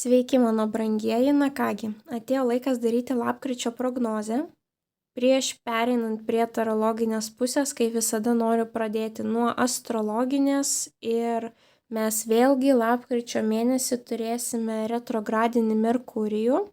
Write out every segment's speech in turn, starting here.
Sveiki, mano brangieji. Na kągi, atėjo laikas daryti lapkričio prognozę. Prieš pereinant prie tarologinės pusės, kaip visada noriu pradėti nuo astrologinės ir mes vėlgi lapkričio mėnesį turėsime retrogradinį Merkurijų.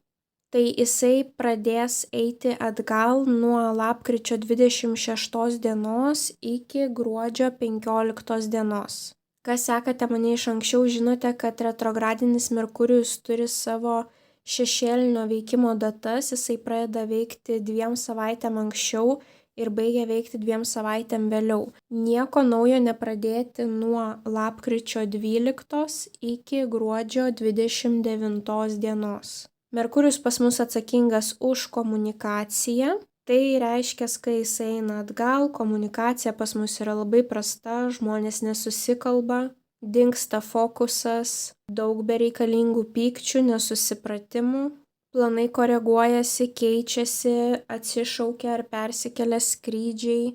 Tai jisai pradės eiti atgal nuo lapkričio 26 dienos iki gruodžio 15 dienos. Kas sekate mane iš anksčiau, žinote, kad retrogradinis Merkurijus turi savo šešėlinio veikimo datas, jisai pradeda veikti 2 savaitėm anksčiau ir baigia veikti 2 savaitėm vėliau. Nieko naujo nepradėti nuo lapkričio 12 iki gruodžio 29 dienos. Merkurijus pas mus atsakingas už komunikaciją. Tai reiškia, kai jis eina atgal, komunikacija pas mus yra labai prasta, žmonės nesusikalba, dingsta fokusas, daug bereikalingų pykčių, nesusipratimų, planai koreguojasi, keičiasi, atsišaukia ar persikelia skrydžiai.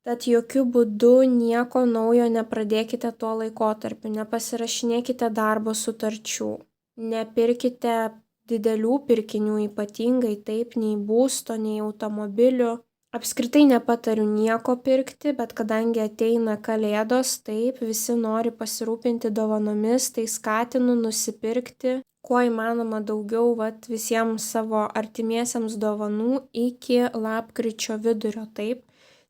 Tad jokių būdų nieko naujo nepradėkite tuo laikotarpiu, nepasirašinėkite darbo sutarčių, nepirkite didelių pirkinių, ypatingai taip, nei būsto, nei automobilių. Apskritai nepatariu nieko pirkti, bet kadangi ateina kalėdos, taip, visi nori pasirūpinti dovanomis, tai skatinu nusipirkti kuo įmanoma daugiau visiems savo artimiesiems dovanų iki lapkričio vidurio, taip.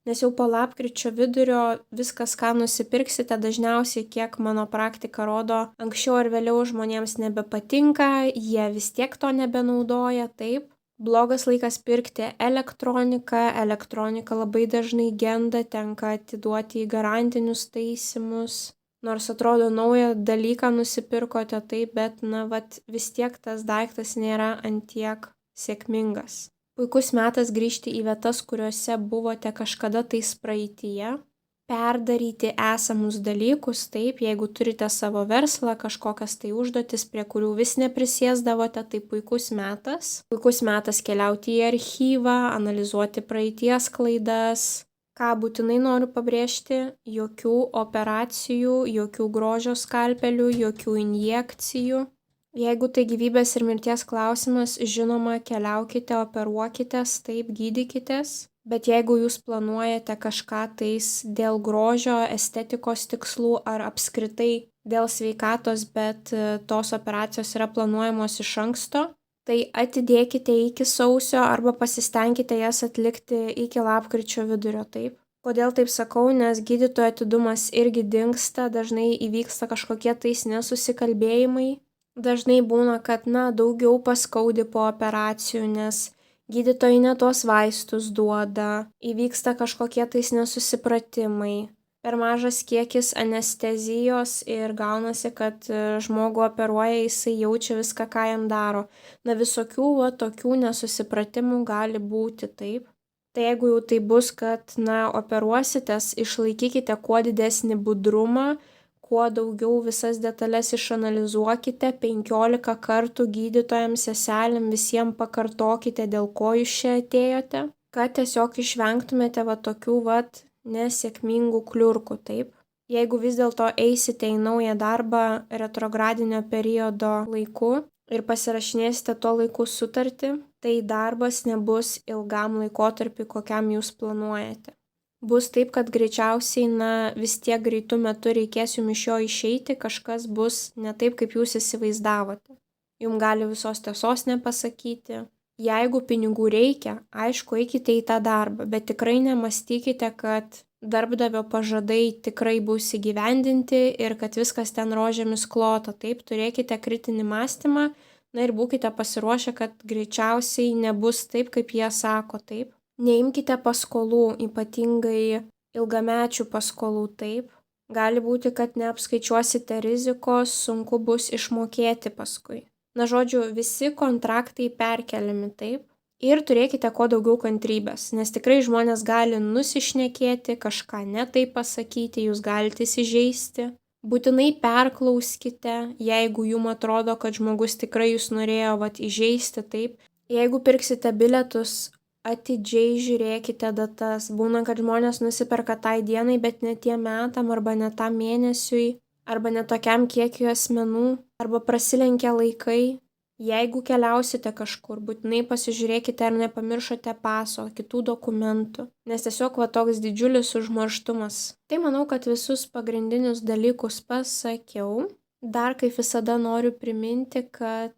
Nes jau po lapkričio vidurio viskas, ką nusipirksite, dažniausiai, kiek mano praktika rodo, anksčiau ar vėliau žmonėms nebepatinka, jie vis tiek to nebenaudoja, taip. Blogas laikas pirkti elektroniką, elektronika labai dažnai genda, tenka atiduoti į garantinius taisymus. Nors atrodo naują dalyką nusipirkote, taip, bet vis tiek tas daiktas nėra antiek sėkmingas. Puikus metas grįžti į vietas, kuriuose buvote kažkada tais praeityje, perdaryti esamus dalykus, taip, jeigu turite savo verslą, kažkokias tai užduotis, prie kurių vis neprisėsdavote, tai puikus metas. Puikus metas keliauti į archyvą, analizuoti praeities klaidas. Ką būtinai noriu pabrėžti, jokių operacijų, jokių grožio skalpelių, jokių injekcijų. Jeigu tai gyvybės ir mirties klausimas, žinoma, keliaukite, operuokitės, taip, gydykitės, bet jeigu jūs planuojate kažką tais dėl grožio, estetikos tikslų ar apskritai dėl sveikatos, bet tos operacijos yra planuojamos iš anksto, tai atidėkite iki sausio arba pasistengkite jas atlikti iki lapkričio vidurio, taip. Kodėl taip sakau, nes gydytojo atidumas irgi dingsta, dažnai įvyksta kažkokie tais nesusikalbėjimai. Dažnai būna, kad daugiau paskaudi po operacijų, nes gydytojai ne tuos vaistus duoda, įvyksta kažkokie tais nesusipratimai, per mažas kiekis anestezijos ir gaunasi, kad žmogų operuoja, jisai jaučia viską, ką jam daro. Visokių tokių nesusipratimų gali būti, taip. Tai jeigu jau tai bus, kad operuositės, išlaikykite kuo didesnį budrumą, kuo daugiau visas detalės išanalizuokite, 15 kartų gydytojams, seselėm, visiems pakartokite, dėl ko jūs čia atėjote, kad tiesiog išvengtumėte tokių nesėkmingų kliurkų, taip. Jeigu vis dėlto eisite į naują darbą retrogradinio periodo laiku ir pasirašinėsite tuo laiku sutartį, tai darbas nebus ilgam laikotarpiui, kokiam jūs planuojate. Bus taip, kad greičiausiai vis tiek greitų metų reikės jums iš jo išeiti, kažkas bus ne taip, kaip jūs įsivaizdavote. Jums gali visos tiesos nepasakyti. Jeigu pinigų reikia, aišku, eikite į tą darbą, bet tikrai nemastykite, kad darbdavio pažadai tikrai bus įgyvendinti ir kad viskas ten rožėmis klota. Taip, turėkite kritinį mąstymą, ir būkite pasiruošę, kad greičiausiai nebus taip, kaip jie sako, taip. Neimkite paskolų, ypatingai ilgamečių paskolų, taip. Gali būti, kad neapskaičiuosite rizikos, sunku bus išmokėti paskui. Žodžiu, visi kontraktai perkeliami, taip. Ir turėkite kuo daugiau kantrybės, nes tikrai žmonės gali nusišnekėti, kažką ne taip pasakyti, jūs galite įsižeisti. Būtinai perklauskite, jeigu jums atrodo, kad žmogus tikrai jūs norėjo įžeisti, taip. Jeigu pirksite bilietus, atidžiai žiūrėkite datas. Būna, kad žmonės nusiperka tai dienai, bet ne tiem metam arba ne tam mėnesiui, arba ne tokiam kiekiu asmenų, arba prasilenkia laikai. Jeigu keliausite kažkur, būtinai pasižiūrėkite, ar nepamiršote paso, kitų dokumentų, nes tiesiog toks didžiulis užmarštumas. Tai manau, kad visus pagrindinius dalykus pasakiau. Dar kaip visada noriu priminti, kad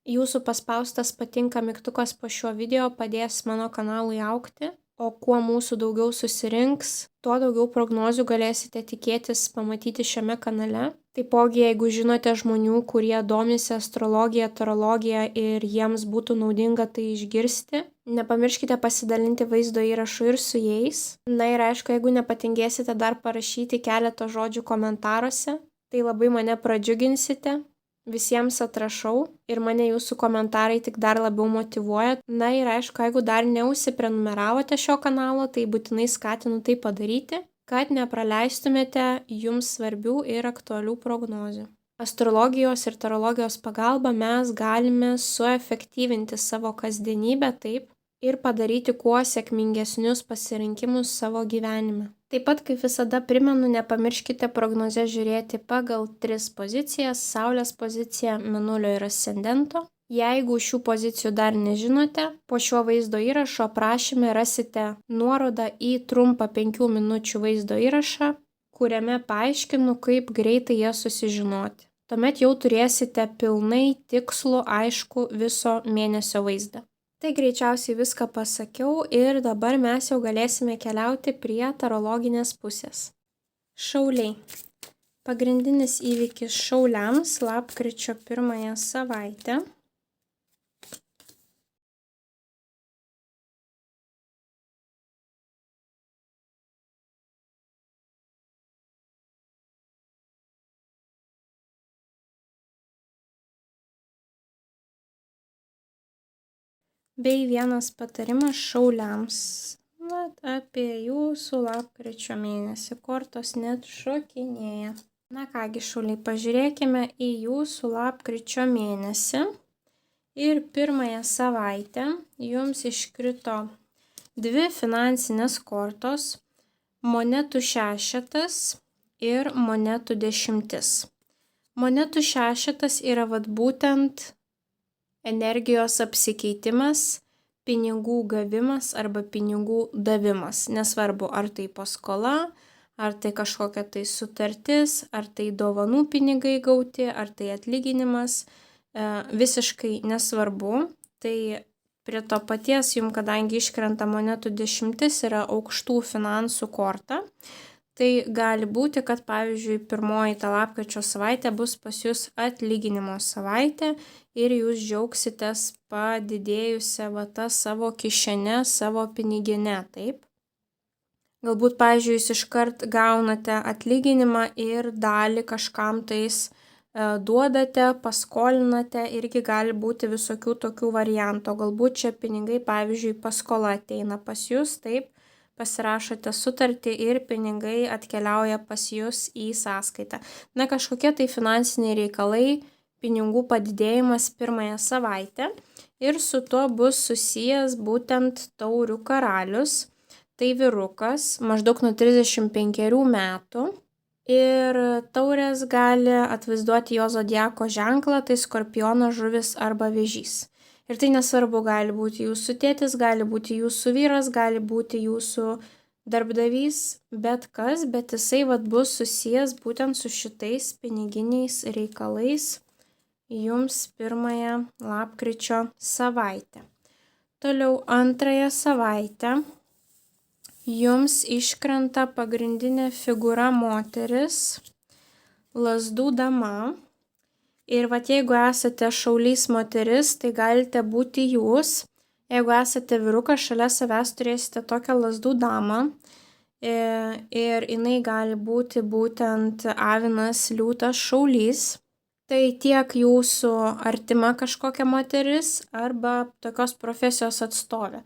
jūsų paspaustas patinka mygtukas po šiuo video padės mano kanalui augti, o kuo mūsų daugiau susirinks, tuo daugiau prognozių galėsite tikėtis pamatyti šiame kanale. Taipogi, jeigu žinote žmonių, kurie domisi astrologija, tarologija ir jiems būtų naudinga tai išgirsti, nepamirškite pasidalinti vaizdo įrašu ir su jais. Na ir aišku, jeigu nepatingėsite dar parašyti keletą žodžių komentaruose, tai labai mane pradžiuginsite. Visiems atrašau ir mane jūsų komentarai tik dar labiau motyvuoja. Na ir aišku, jeigu dar neužsiprenumeravote šio kanalo, tai būtinai skatinu tai padaryti, kad nepraleistumėte jums svarbių ir aktualių prognozių. Astrologijos ir tarologijos pagalba mes galime suefektyvinti savo kasdienybę taip ir padaryti kuo sėkmingesnius pasirinkimus savo gyvenime. Taip pat, kaip visada primenu, nepamirškite prognozę žiūrėti pagal 3 pozicijas – Saulės poziciją, Mėnulio ir Ascendento. Jeigu šių pozicijų dar nežinote, po šio vaizdo įrašo aprašyme rasite nuorodą į trumpą 5 minučių vaizdo įrašą, kuriame paaiškinu, kaip greitai jas susižinoti. Tuomet jau turėsite pilnai tikslų, aišku, viso mėnesio vaizdą. Tai greičiausiai viską pasakiau ir dabar mes jau galėsime keliauti prie tarologinės pusės. Šauliai. Pagrindinis įvykis šauliams lapkričio 1 savaitę. Bei vienas patarimas šauliams. Apie jūsų lapkričio mėnesį. Kortos net šokinėja. Na kągi šauliai, pažiūrėkime į jūsų lapkričio mėnesį. Ir 1 savaitę jums iškrito 2 finansinės kortos, monetų 6 ir monetų 10. Monetų 6 yra būtent energijos apsikeitimas, pinigų gavimas arba pinigų davimas. Nesvarbu, ar tai paskola, ar tai kažkokia tai sutartis, ar tai dovanų pinigai gauti, ar tai atlyginimas. Visiškai nesvarbu. Tai prie to paties jums, kadangi iškrenta monetų 10, yra aukštų finansų korta. Tai gali būti, kad pavyzdžiui, 1 ta lapkričio savaitė bus pas jūs atlyginimo savaitė ir jūs džiaugsitės padidėjusią savo kišenę, savo piniginę, taip. Galbūt, pavyzdžiui, jūs iškart gaunate atlyginimą ir dalį kažkam tais duodate, paskolinate, irgi gali būti visokių tokių variantų. Galbūt čia pinigai, pavyzdžiui, paskola ateina pas jūs, taip. Pasirašote sutartį ir pinigai atkeliauja pas jūs į sąskaitą. Na, kažkokie tai finansiniai reikalai, pinigų padidėjimas 1 savaitę ir su tuo bus susijęs būtent taurių karalius. Tai vyrukas, maždaug nuo 35 metų ir taurės gali atvaizduoti jo zodiako ženklą, tai skorpionas, žuvis arba vėžys. Ir tai nesvarbu, gali būti jūsų tėtis, gali būti jūsų vyras, gali būti jūsų darbdavys, bet kas, bet jisai bus susijęs būtent su šitais piniginiais reikalais jums 1 lapkričio savaitę. Toliau 2 savaitę jums iškrenta pagrindinė figūra moteris, lazdų dama. Ir jeigu esate šaulys moteris, tai galite būti jūs. Jeigu esate vyrukas, šalia savęs turėsite tokią lazdų damą. Ir jinai gali būti būtent avinas, liūtas, šaulys. Tai tiek jūsų artima kažkokia moteris arba tokios profesijos atstovė.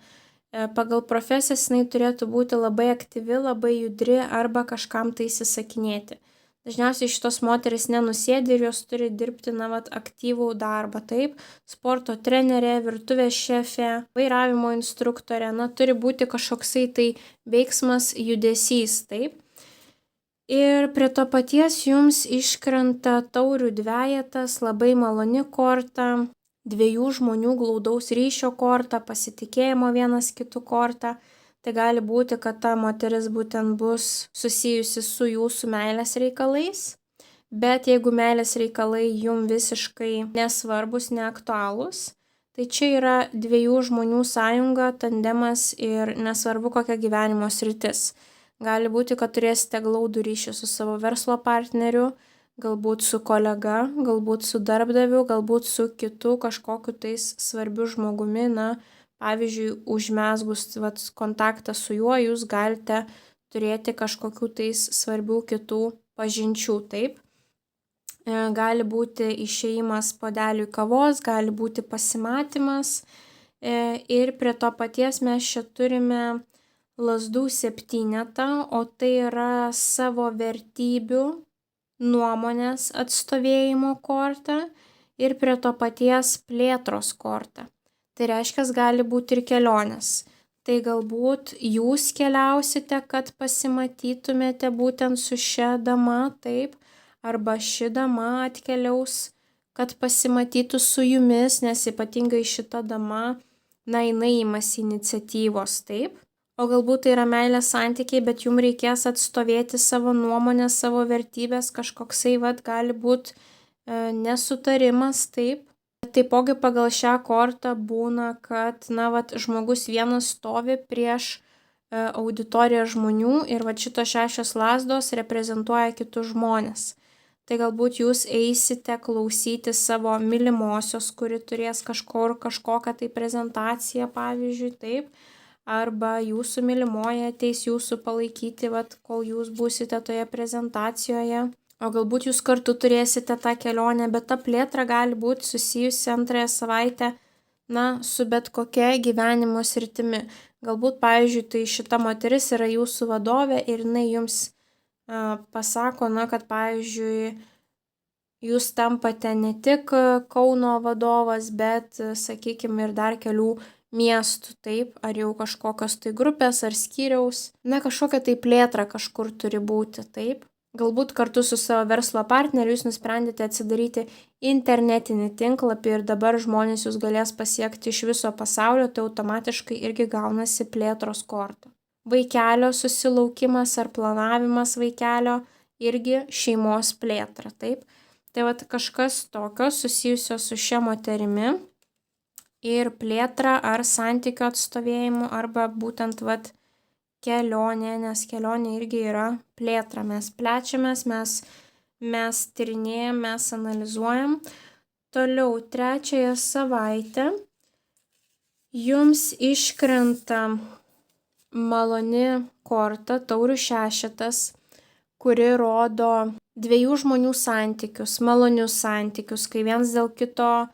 Pagal profesijas jinai turėtų būti labai aktyvi, labai judri arba kažkam tai įsisakinėti. Dažniausiai šitos moteris nenusėdi ir jos turi dirbti aktyvų darbą, taip, sporto trenerė, virtuvės šefė, vairavimo instruktorė, turi būti kažkoksai tai veiksmas, judesys, taip. Ir prie to paties jums iškrenta taurių dvejetas, labai maloni korta, dviejų žmonių glaudaus ryšio korta, pasitikėjimo vienas kitų korta. Tai gali būti, kad ta moteris būtent bus susijusi su jūsų meilės reikalais, bet jeigu meilės reikalai jum visiškai nesvarbus, neaktualūs, tai čia yra dviejų žmonių sąjunga, tandemas ir nesvarbu kokia gyvenimo sritis. Gali būti, kad turėsite glaudų ryšį su savo verslo partneriu, galbūt su kolega, galbūt su darbdaviu, galbūt su kitu kažkokiu tais svarbiu žmogumi. Pavyzdžiui, užmesgus kontaktą su juo, jūs galite turėti kažkokių tais svarbių kitų pažinčių, taip. Gali būti išėjimas puodeliui kavos, gali būti pasimatymas ir prie to paties mes čia turime lazdų septynetą, o tai yra savo vertybių, nuomonės atstovėjimo korta ir prie to paties plėtros korta. Tai reiškia, gali būti ir kelionės. Tai galbūt jūs keliausite, kad pasimatytumėte būtent su šia dama, taip, arba ši dama atkeliaus, kad pasimatytų su jumis, nes ypatingai šita dama, jinai imasi iniciatyvos, taip. O galbūt tai yra meilės santykiai, bet jums reikės atstovėti savo nuomonę, savo vertybės, kažkoksai gali būti nesutarimas, taip. Taipogi pagal šią kortą būna, kad žmogus vienas stovi prieš auditoriją žmonių ir šitos 6 lazdos reprezentuoja kitus žmonės. Tai galbūt jūs eisite klausyti savo mylimosios, kuri turės kažkokią tai prezentaciją, pavyzdžiui, taip, arba jūsų mylimoji ateis jūsų palaikyti, kol jūs būsite toje prezentacijoje. O galbūt jūs kartu turėsite tą kelionę, bet ta plėtra gali būti susijusi antrąją savaitę, su bet kokia gyvenimo sritimi. Galbūt, pavyzdžiui, tai šita moteris yra jūsų vadovė ir jinai jums pasako, kad, pavyzdžiui, jūs tampate ne tik Kauno vadovas, bet, sakykime, ir dar kelių miestų, taip, ar jau kažkokios tai grupės ar skyriaus. Kažkokia tai plėtra kažkur turi būti, taip. Galbūt kartu su savo verslo partneriu jūs nusprendėte atsidaryti internetinį tinklapį ir dabar žmonės jūs galės pasiekti iš viso pasaulio, tai automatiškai irgi gaunasi plėtros korta. Vaikelio susilaukimas ar planavimas vaikelio irgi šeimos plėtra, taip. Tai kažkas tokio susijusio su šia moterimi ir plėtra ar santykio atstovėjimu arba būtent kelionė, nes kelionė irgi yra plėtra. Mes plečiamės, mes tyrinėjam, mes analizuojam. Toliau 3 savaitę jums iškrenta maloni korta, taurių 6, kuri rodo 2 žmonių santykius, malonius santykius, kai vienas dėl kito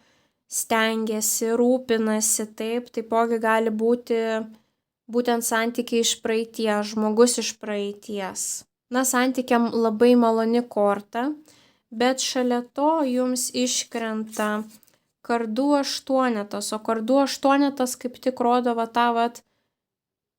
stengiasi, rūpinasi, taip, taipogi gali būti būtent santykiai iš praeities, žmogus iš praeities. Santykiam labai maloni korta, bet šalia to jums iškrenta kardų 8, o kardų 8 kaip tik rodo tą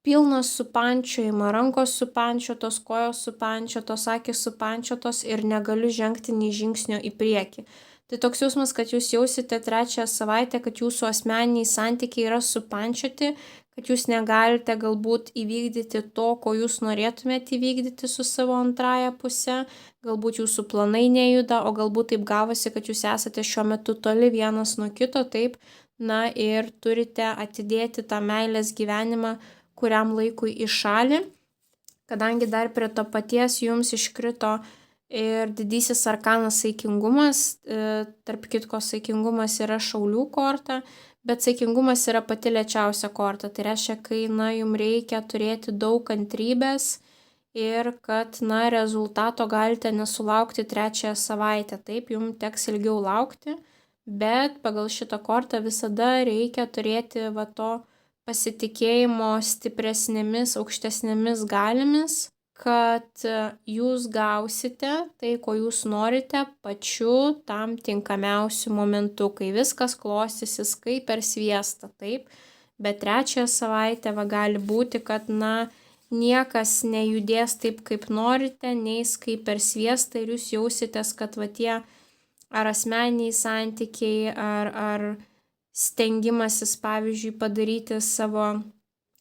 pilną supančiojimą, rankos supančiotos, kojos supančiotos, akys supančiotos ir negaliu žengti nei žingsnio į priekį. Tai toks jausmas, kad jūs jausite 3 savaitę, kad jūsų asmeniniai santykiai yra supančioti, kad jūs negalite galbūt įvykdyti to, ko jūs norėtumėte įvykdyti su savo antrąja puse, galbūt jūsų planai nejuda, o galbūt taip gavosi, kad jūs esate šiuo metu toli vienas nuo kito, taip, ir turite atidėti tą meilės gyvenimą kuriam laikui į šalį, kadangi dar prie to paties jums iškrito ir didysis arkanas saikingumas, tarp kitko saikingumas yra šaulių korta, bet saikingumas yra pati lėčiausia korta, tai reiškia, kai jums reikia turėti daug kantrybės ir kad rezultato galite nesulaukti 3 savaitę, taip, jums teks ilgiau laukti, bet pagal šitą kortą visada reikia turėti to pasitikėjimo stipresnėmis, aukštesnėmis galėmis, kad jūs gausite tai, ko jūs norite pačiu tam tinkamiausiu momentu, kai viskas klostysis kaip per sviestą, taip, bet 3 savaitę gali būti, kad niekas nejudės taip, kaip norite, neis kaip per sviestą ir jūs jausitės, kad tie ar asmeniniai santykiai, ar stengimasis, pavyzdžiui, padaryti savo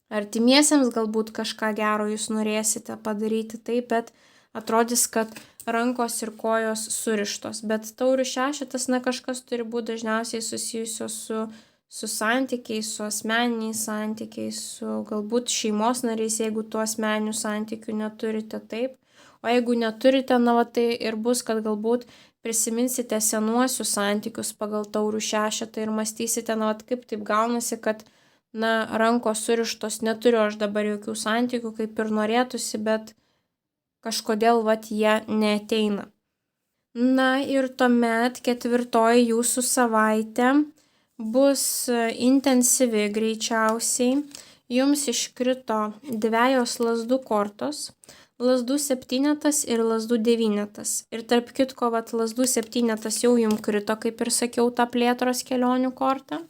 artimiesiems, galbūt kažką gero jūs norėsite padaryti taip, bet atrodys, kad rankos ir kojos surištos. Bet taurių šešetas, kažkas turi būti dažniausiai susijusios su santykiais, su asmeniniais santykiais, su galbūt šeimos nariais, jeigu tų asmeninių santykių neturite, taip. O jeigu neturite, tai ir bus, kad galbūt prisiminsite senuosius santykius pagal taurių šešetą ir mąstysite, kaip taip gaunasi, kad rankos surištos, neturiu aš dabar jokių santykių, kaip ir norėtųsi, bet kažkodėl jie neateina. Ir tuomet 4 jūsų savaitė bus intensyvi greičiausiai. Jums iškrito 2 lazdų kortos, lazdų 7 ir lazdų 9. Ir tarp kitko, lazdų 7 jau jums krito, kaip ir sakiau, ta plėtros kelionių korta.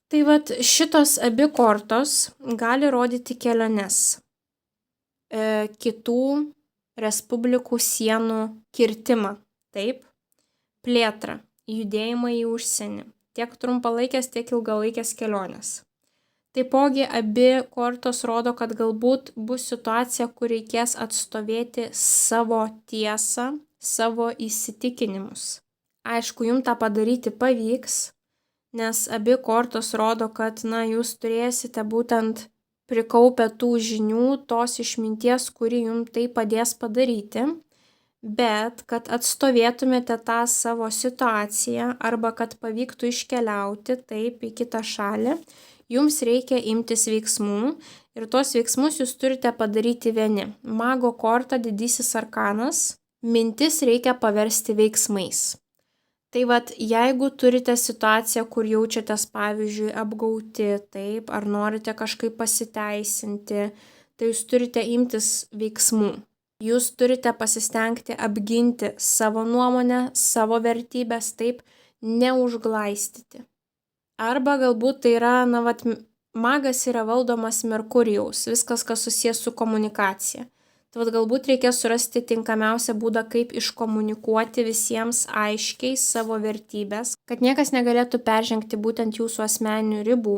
Tai šitos abi kortos gali rodyti keliones, kitų respublikų sienų kirtimą, taip, plėtrą, judėjimą į užsienį, tiek trumpalaikės, tiek ilgalaikės kelionės. Taipogi abi kortos rodo, kad galbūt bus situacija, kur reikės atstovėti savo tiesą, savo įsitikinimus. Aišku, jums tą padaryti pavyks, nes abi kortos rodo, kad jūs turėsite būtent prikaupę tų žinių, tos išminties, kuri jums tai padės padaryti, bet kad atstovėtumėte tą savo situaciją arba kad pavyktų iškeliauti taip į kitą šalį, jums reikia imtis veiksmų ir tuos veiksmus jūs turite padaryti vieni. Mago korta, didysis arkanas, mintis reikia paversti veiksmais. Tai jeigu turite situaciją, kur jaučiatės, pavyzdžiui, apgauti, taip, ar norite kažkaip pasiteisinti, tai jūs turite imtis veiksmų. Jūs turite pasistengti apginti savo nuomonę, savo vertybės, taip, neužglaistyti. Arba galbūt tai yra, magas yra valdomas Merkurijaus, viskas, kas susijęs su komunikacija. Tai galbūt reikės surasti tinkamiausią būdą, kaip iškomunikuoti visiems aiškiai savo vertybės, kad niekas negalėtų peržengti būtent jūsų asmeninių ribų.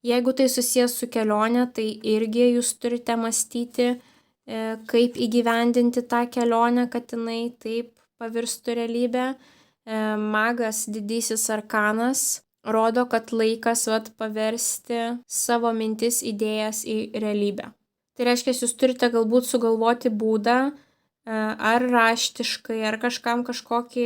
Jeigu tai susijęs su kelionė, tai irgi jūs turite mąstyti, kaip įgyvendinti tą kelionę, kad jinai taip pavirstų realybę. Magas, didysis arkanas, rodo, kad laikas paversti savo mintis, idėjas į realybę. Tai reiškia, jūs turite galbūt sugalvoti būdą, ar raštiškai, ar kažkam kažkokį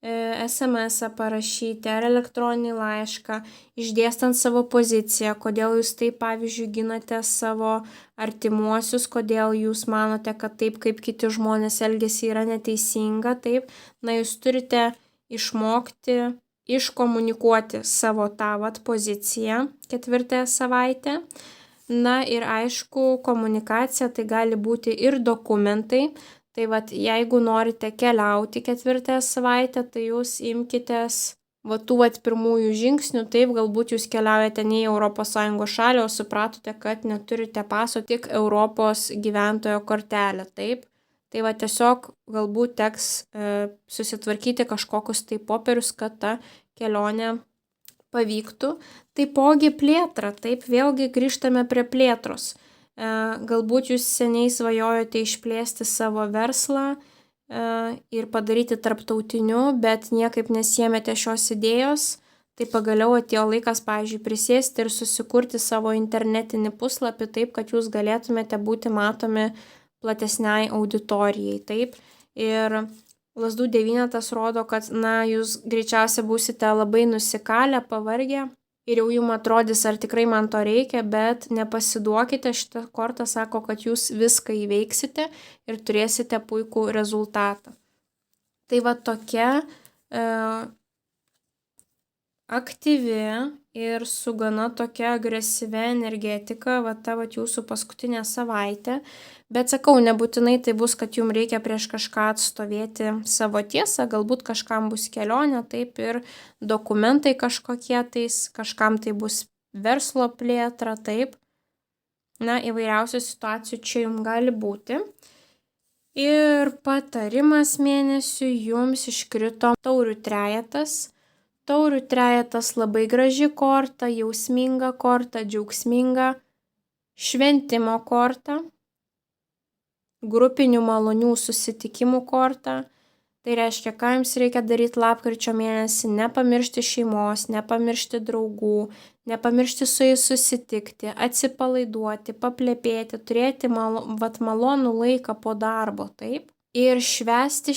SMS parašyti, ar elektroninį laišką, išdėstant savo poziciją, kodėl jūs taip, pavyzdžiui, ginate savo artimuosius, kodėl jūs manote, kad taip, kaip kiti žmonės elgiasi, yra neteisinga, taip, jūs turite išmokti iškomunikuoti savo tą poziciją 4 savaitę. Ir aišku, komunikacija tai gali būti ir dokumentai. Tai jeigu norite keliauti 4 savaitę, tai jūs imkitės tų pirmųjų žingsnių. Taip, galbūt jūs keliaujate ne į ES šalį, o supratote, kad neturite paso, tik Europos gyventojo kortelę. Taip. Tai tiesiog galbūt teks susitvarkyti kažkokius tai popierius, kad ta kelionė pavyktų. Taipogi plėtra, taip, vėlgi grįžtame prie plėtros. Galbūt jūs seniai svajojote išplėsti savo verslą ir padaryti tarptautiniu, bet niekaip nesiėmėte šios idėjos, tai pagaliau atėjo laikas, pavyzdžiui, prisėsti ir susikurti savo internetinį puslapį taip, kad jūs galėtumėte būti matomi platesniai auditorijai, taip. Ir lazdų 9 rodo, kad, jūs greičiausiai būsite labai nusikalę, pavargę ir jau jums atrodys, ar tikrai man to reikia, bet nepasiduokite, šitą kortą sako, kad jūs viską įveiksite ir turėsite puikų rezultatą. Tai tokia aktyvi ir su gana tokia agresyvia energetika, ta jūsų paskutinė savaitė. Bet sakau, nebūtinai tai bus, kad jums reikia prieš kažką atstovėti savo tiesą, galbūt kažkam bus kelionė, taip, ir dokumentai kažkokie tais, kažkam tai bus verslo plėtra, taip. Įvairiausių situacijų čia jums gali būti. Ir patarimas mėnesiui jums iškrito taurių trejetas. Taurių trejetas labai graži korta, jausminga korta, džiaugsminga, šventimo korta, grupinių malonių susitikimų korta. Tai reiškia, ką jums reikia daryti lapkričio mėnesį, nepamiršti šeimos, nepamiršti draugų, nepamiršti su jais susitikti, atsipalaiduoti, paplepėti, turėti malonų laiką po darbo, taip? Ir švęsti.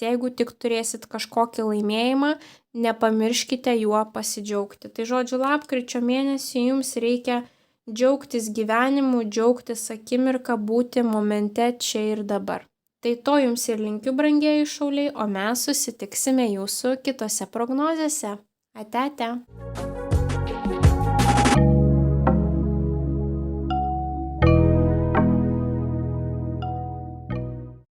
Jeigu tik turėsit kažkokį laimėjimą, nepamirškite juo pasidžiaugti. Tai žodžiu, lapkričio mėnesį jums reikia džiaugtis gyvenimu, džiaugtis akimirką, būti momente čia ir dabar. Tai to jums ir linkiu, brangieji šauliai, o mes susitiksime jūsų kitose prognozėse. Ate.